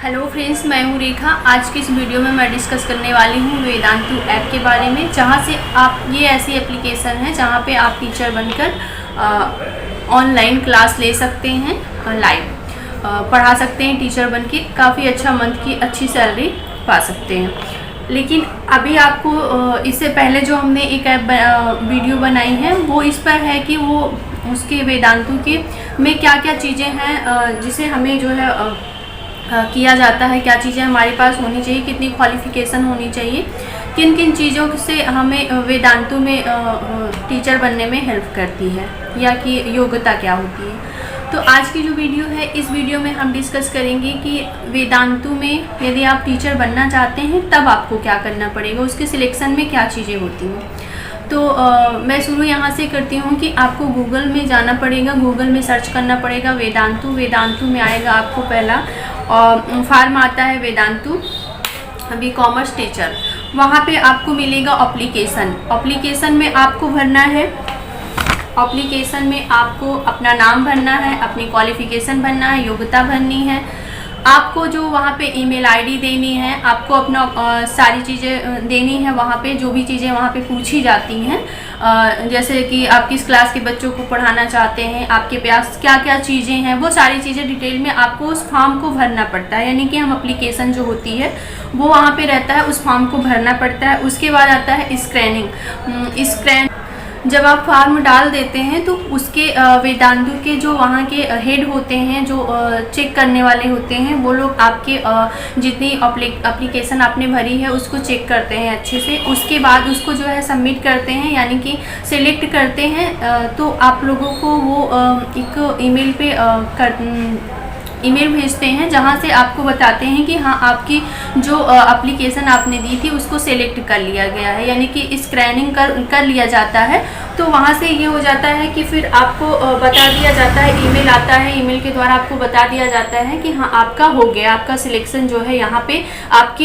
Hello friends, मैं हूँ रेखा। आज की इस वीडियो में मैं डिस्कस करने वाली हूँ वेदांतु ऐप के बारे में, जहाँ से आप ये ऐसी एप्लीकेशन है जहाँ पे आप टीचर बनकर ऑनलाइन क्लास ले सकते हैं, लाइव पढ़ा सकते हैं। टीचर बनके काफ़ी अच्छा मंथ की अच्छी सैलरी पा सकते हैं। लेकिन अभी आपको इससे पहले जो हमने एक ऐप वीडियो बनाई है वो इस पर है कि वो उसके वेदांतु के में क्या क्या चीज़ें हैं जिसे हमें जो है किया जाता है, क्या चीज़ें हमारे पास होनी चाहिए, कितनी क्वालिफ़िकेशन होनी चाहिए, किन किन चीज़ों से हमें वेदांतु में टीचर बनने में हेल्प करती है या कि योग्यता क्या होती है। तो आज की जो वीडियो है, इस वीडियो में हम डिस्कस करेंगे कि वेदांतु में यदि आप टीचर बनना चाहते हैं तब आपको क्या करना पड़ेगा, उसके सिलेक्शन में क्या चीज़ें होती हैं। तो मैं शुरू यहाँ से करती हूँ कि आपको गूगल में जाना पड़ेगा, गूगल में सर्च करना पड़ेगा वेदांतु। वेदांतु में आएगा आपको पहला और फार्म आता है वेदांतु बी कॉमर्स टीचर। वहाँ पे आपको मिलेगा एप्लीकेशन। एप्लीकेशन में आपको भरना है, एप्लीकेशन में आपको अपना नाम भरना है, अपनी क्वालिफ़िकेशन भरना है, योग्यता भरनी है, आपको जो वहाँ पे ईमेल आईडी देनी है, आपको अपना सारी चीज़ें देनी है। वहाँ पे जो भी चीज़ें वहाँ पे पूछी जाती हैं, जैसे कि आप किस क्लास के बच्चों को पढ़ाना चाहते हैं, आपके पास क्या क्या चीज़ें हैं, वो सारी चीज़ें डिटेल में आपको उस फॉर्म को भरना पड़ता है। यानी कि हम एप्लीकेशन जो होती है वो वहाँ पे रहता है, उस फॉर्म को भरना पड़ता है। उसके बाद आता है स्क्रैनिंग। जब आप फॉर्म डाल देते हैं तो उसके वेदांतु के जो वहाँ के हेड होते हैं, जो चेक करने वाले होते हैं, वो लोग आपके जितनी एप्लीकेशन आपने भरी है उसको चेक करते हैं अच्छे से। उसके बाद उसको जो है सबमिट करते हैं, यानी कि सिलेक्ट करते हैं। तो आप लोगों को वो एक ईमेल पे ईमेल भेजते हैं, जहां से आपको बताते हैं कि हाँ, आपकी जो एप्लीकेशन आपने दी थी उसको सेलेक्ट कर लिया गया है, यानी कि स्क्रैनिंग कर लिया जाता है। तो वहां से ये हो जाता है कि फिर आपको बता दिया जाता है, ईमेल आता है, ईमेल के द्वारा आपको बता दिया जाता है कि हाँ, आपका हो गया, आपका सिलेक्शन जो है यहाँ पे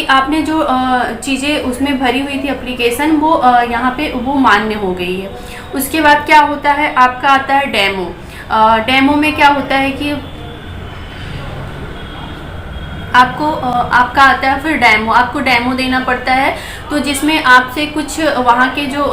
आपने जो चीज़ें उसमें भरी हुई थी एप्लीकेशन, वो यहाँ पे वो मान्य हो गई है। उसके बाद क्या होता है, आपका आता है डेमो। डेमो में क्या होता है कि आपका आता है फिर डेमो। आपको डेमो देना पड़ता है, तो जिसमें आपसे कुछ वहाँ के जो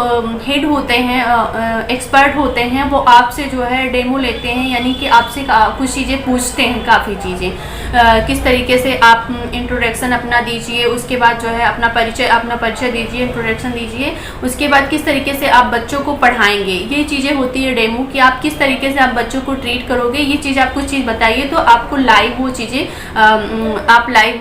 हेड होते हैं, एक्सपर्ट होते हैं, वो आपसे जो है डेमो लेते हैं, यानी कि आपसे कुछ चीज़ें पूछते हैं, काफ़ी चीज़ें। किस तरीके से आप इंट्रोडक्शन अपना दीजिए, उसके बाद जो है अपना परिचय दीजिए, इंट्रोडक्शन दीजिए। उसके बाद किस तरीके से आप बच्चों को पढ़ाएंगे, ये चीज़ें होती है डेमो कि आप किस तरीके से आप बच्चों को ट्रीट करोगे, ये चीज़ आप कुछ चीज़ बताइए। तो आपको लाइव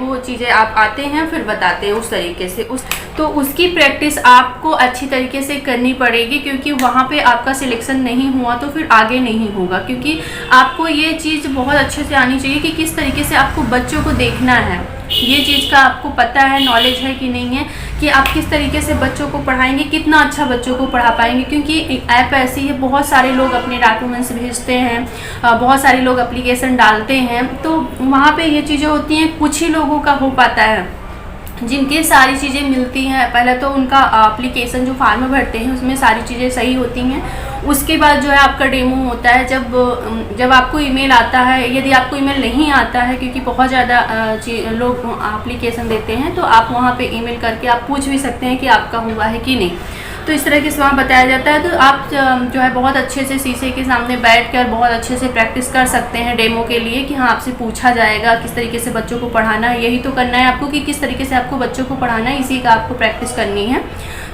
वो चीज़ें आप आते हैं फिर बताते हैं उस तरीके से। तो उसकी प्रैक्टिस आपको अच्छी तरीके से करनी पड़ेगी, क्योंकि वहाँ पे आपका सिलेक्शन नहीं हुआ तो फिर आगे नहीं होगा। क्योंकि आपको ये चीज़ बहुत अच्छे से आनी चाहिए कि किस तरीके से आपको बच्चों को देखना है, ये चीज़ का आपको पता है, नॉलेज है कि नहीं है, कि आप किस तरीके से बच्चों को पढ़ाएंगे, कितना अच्छा बच्चों को पढ़ा पाएंगे। क्योंकि ऐप ऐसी है, बहुत सारे लोग अपने डॉक्यूमेंट्स भेजते हैं, बहुत सारे लोग एप्लीकेशन डालते हैं, तो वहाँ पे ये चीज़ें होती हैं, कुछ ही लोगों का हो पाता है जिनके सारी चीज़ें मिलती हैं। पहले तो उनका एप्लीकेशन जो फॉर्म भरते हैं उसमें सारी चीज़ें सही होती हैं। उसके बाद जो है आपका डेमो होता है। जब आपको ईमेल आता है, यदि आपको ईमेल नहीं आता है, क्योंकि बहुत ज़्यादा लोग एप्लीकेशन देते हैं, तो आप वहाँ पे ईमेल करके आप पूछ भी सकते हैं कि आपका हुआ है कि नहीं। तो इस तरह से वहाँ बताया जाता है। तो आप जो है बहुत अच्छे से शीशे के सामने बैठकर बहुत अच्छे से प्रैक्टिस कर सकते हैं डेमो के लिए, कि हाँ, आपसे पूछा जाएगा किस तरीके से बच्चों को पढ़ाना है। यही तो करना है आपको कि किस तरीके से आपको बच्चों को पढ़ाना है, इसी का आपको प्रैक्टिस करनी है।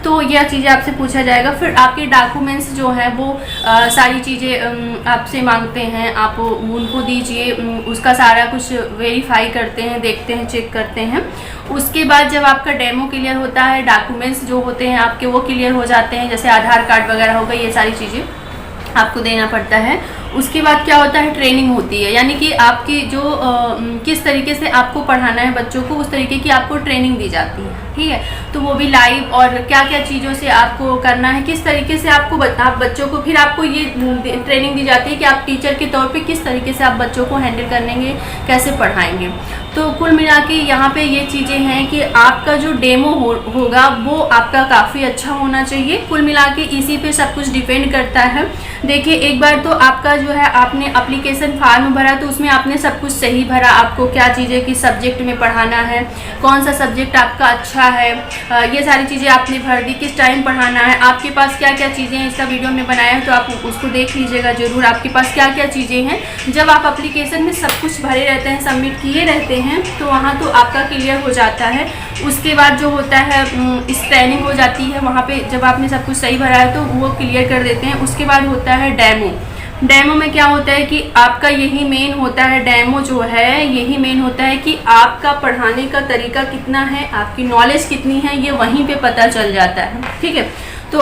तो यह चीज़ें आपसे पूछा जाएगा। फिर आपके डॉक्यूमेंट्स जो है वो सारी चीज़ें आपसे मांगते हैं, आप उनको दीजिए। उसका सारा कुछ वेरीफाई करते हैं, देखते हैं, चेक करते हैं। उसके बाद जब आपका डेमो क्लियर होता है, डॉक्यूमेंट्स जो होते हैं आपके वो क्लियर हो जाते हैं, जैसे आधार कार्ड वगैरह हो गई, ये सारी चीज़ें आपको देना पड़ता है। उसके बाद क्या होता है, ट्रेनिंग होती है, यानी कि आपकी जो किस तरीके से आपको पढ़ाना है बच्चों को, उस तरीके की आपको ट्रेनिंग दी जाती है। ठीक है। तो वो भी लाइव, और क्या क्या चीज़ों से आपको करना है, किस तरीके से आपको आप बच्चों को, फिर आपको ये ट्रेनिंग दी जाती है कि आप टीचर के तौर पे किस तरीके से आप बच्चों को हैंडल करेंगे, कैसे पढ़ाएंगे। तो कुल मिला के यहाँ पे ये चीज़ें हैं कि आपका जो डेमो होगा वो आपका काफ़ी अच्छा होना चाहिए। कुल मिला के इसी पे सब कुछ डिपेंड करता है। देखिए, एक बार तो आपका जो है, आपने एप्लीकेशन फॉर्म भरा तो उसमें आपने सब कुछ सही भरा, आपको क्या चीज़ें किस सब्जेक्ट में पढ़ाना है, कौन सा सब्जेक्ट आपका अच्छा है, ये सारी चीज़ें आपने भर दी, किस टाइम पढ़ाना है, आपके पास क्या क्या चीज़ें हैं, इसका वीडियो हमने बनाया है तो आप उसको देख लीजिएगा ज़रूर, आपके पास क्या क्या चीज़ें हैं। जब आप एप्लीकेशन में सब कुछ भरे रहते हैं, सबमिट किए रहते हैं, तो वहाँ तो आपका क्लियर हो जाता है। उसके बाद जो होता है स्कैनिंग हो जाती है, वहाँ पे जब आपने सब कुछ सही भरा है तो वो क्लियर कर देते हैं। उसके बाद होता है डेमो। डेमो में क्या होता है कि आपका यही मेन होता है, डेमो जो है यही मेन होता है कि आपका पढ़ाने का तरीका कितना है, आपकी नॉलेज कितनी है, ये वहीं पे पता चल जाता है। ठीक है, तो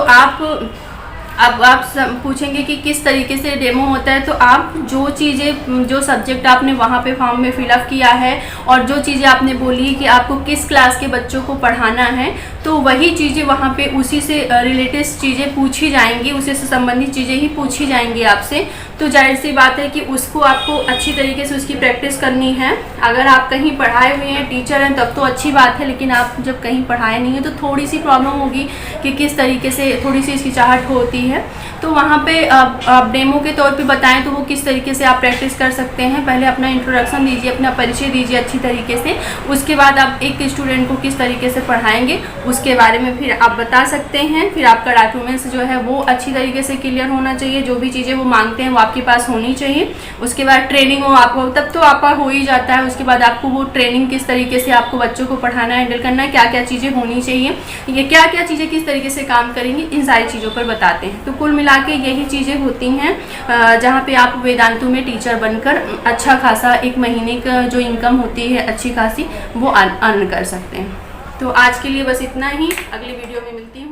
अब आप पूछेंगे कि किस तरीके से डेमो होता है, तो आप जो चीज़ें, जो सब्जेक्ट आपने वहाँ पे फॉर्म में फिलअप किया है और जो चीज़ें आपने बोली है कि आपको किस क्लास के बच्चों को पढ़ाना है, तो वही चीज़ें वहाँ पे उसी से रिलेटेड चीज़ें पूछी जाएंगी, उसी से संबंधित चीज़ें ही पूछी जाएंगी आपसे। तो जाहिर सी बात है कि उसको आपको अच्छी तरीके से उसकी प्रैक्टिस करनी है। अगर आप कहीं पढ़ाए हुए हैं, टीचर हैं, तब तो अच्छी बात है, लेकिन आप जब कहीं पढ़ाए नहीं हैं तो थोड़ी सी प्रॉब्लम होगी कि किस तरीके से, थोड़ी सी हिचकिचाहट होती है। तो वहाँ पे आप डेमो के तौर पे बताएं तो वो किस तरीके से आप प्रैक्टिस कर सकते हैं। पहले अपना इंट्रोडक्शन दीजिए, अपना परिचय दीजिए अच्छी तरीके से, उसके बाद आप एक स्टूडेंट को किस तरीके से पढ़ाएंगे उसके बारे में फिर आप बता सकते हैं। फिर आपका डॉक्यूमेंट्स जो है वो अच्छी तरीके से क्लियर होना चाहिए, जो भी चीज़ें वो मांगते हैं वो आपके पास होनी चाहिए। उसके बाद ट्रेनिंग हो आपको, तब तो आपका हो ही जाता है। उसके बाद आपको वो ट्रेनिंग किस तरीके से आपको बच्चों को पढ़ाना, हैंडल करना है, क्या क्या चीज़ें होनी चाहिए, ये क्या क्या चीज़ें किस तरीके से काम करेंगी, इन सारी चीज़ों पर बताते हैं। तो कुल मिला के यही चीज़ें होती हैं जहाँ पे आप वेदांतु में टीचर बनकर अच्छा खासा एक महीने का जो इनकम होती है अच्छी खासी, वो अर्न कर सकते हैं। तो आज के लिए बस इतना ही, अगली वीडियो में मिलती हूँ।